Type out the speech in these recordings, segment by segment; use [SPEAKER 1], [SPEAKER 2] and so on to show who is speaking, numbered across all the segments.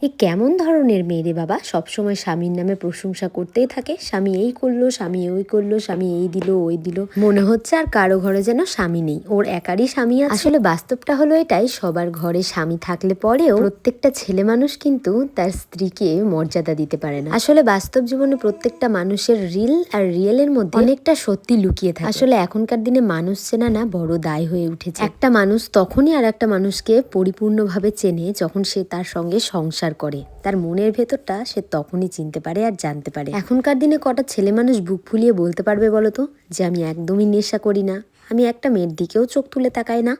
[SPEAKER 1] এ কেমন ধরনের মেয়ে রে বাবা, সবসময় স্বামীর নামে প্রশংসা করতেই থাকে। স্বামী এই করলো, স্বামী ওই করলো, স্বামী এই দিল ওই দিল। মনে হচ্ছে আর কারো ঘরে যেন স্বামী নেই, ওর একারই স্বামী আছে। আসলে বাস্তবটা হলো এটাই, সবার ঘরে স্বামী থাকলে পরেও প্রত্যেকটা ছেলে মানুষ কিন্তু তার স্ত্রীকে মর্যাদা দিতে পারে না। আসলে বাস্তব জীবনে প্রত্যেকটা মানুষের রিল আর রিয়েলের মধ্যে অনেকটা সত্যি লুকিয়ে থাকে। আসলে এখনকার দিনে মানুষ চেনা না বড় দায় হয়ে উঠেছে। একটা মানুষ তখনই আর একটা মানুষকে পরিপূর্ণভাবে চেনে যখন সে তার সঙ্গে সংসার করে। তার মনের ভেতরটা সে তখনই চিনতে পারে আর জানতে পারে। এখনকার দিনে কটা ছেলে মানুষ বুক ফুলিয়ে বলতে পারবে বলতো যে আমি একদমই নেশা করি না, আমি একটা মেয়ের দিকেও চোখ তুলে তাকাই না?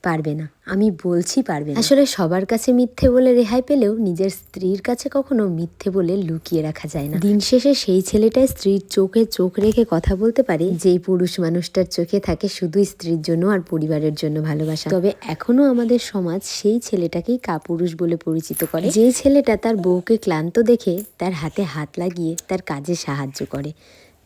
[SPEAKER 1] পারবে না, আমি বলছি পারবে না। আসলে সবার কাছে মিথ্যে বলে রেহাই পেলেও নিজের স্ত্রীর কাছে কখনো মিথ্যে বলে লুকিয়ে রাখা যায় না। দিন শেষে সেই ছেলেটাই স্ত্রীর চোখে চোখ রেখে কথা বলতে পারে, যেই পুরুষ মানুষটার চোখে থাকে শুধু স্ত্রীর জন্য আর পরিবারের জন্য ভালোবাসা। তবে এখনো আমাদের সমাজ সেই ছেলেটাকেই কাপুরুষ বলে পরিচিত করে, যেই ছেলেটা তার বউকে ক্লান্ত দেখে তার হাতে হাত লাগিয়ে তার কাজে সাহায্য করে,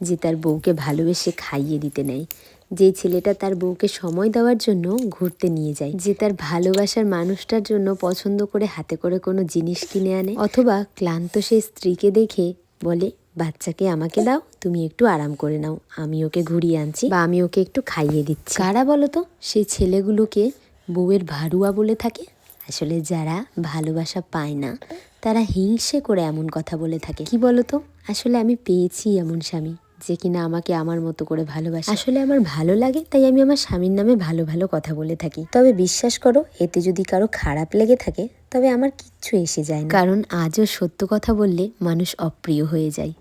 [SPEAKER 1] যে তার বউকে ভালোবেসে খাইয়ে দিতে নেয়, যে ছেলেটা তার বউকে সময় দেওয়ার জন্য ঘুরতে নিয়ে যায়, যে তার ভালোবাসার মানুষটার জন্য পছন্দ করে হাতে করে কোনো জিনিস কিনে আনে, অথবা ক্লান্ত সেই স্ত্রীকে দেখে বলে বাচ্চাকে আমাকে দাও, তুমি একটু আরাম করে নাও, আমি ওকে ঘুরিয়ে আনছি বা আমি ওকে একটু খাইয়ে দিচ্ছি। কারা বলো তো সেই ছেলেগুলোকে বউয়ের ভাড়ুয়া বলে থাকে? আসলে যারা ভালোবাসা পায় না তারা হিংসে করে এমন কথা বলে থাকে। কি বলতো, আসলে আমি পেয়েছি এমন স্বামী যে কিনা আমাকে আমার মতো করে ভালোবাসে। আসলে আমার ভালো লাগে তাই আমি আমার স্বামীর নামে ভালো ভালো কথা বলে থাকি। তবে বিশ্বাস করো, এতে যদি কারো খারাপ লেগে থাকে তবে আমার কিচ্ছু এসে যায় না, কারণ আজও সত্য কথা বললে মানুষ অপ্রিয় হয়ে যায়।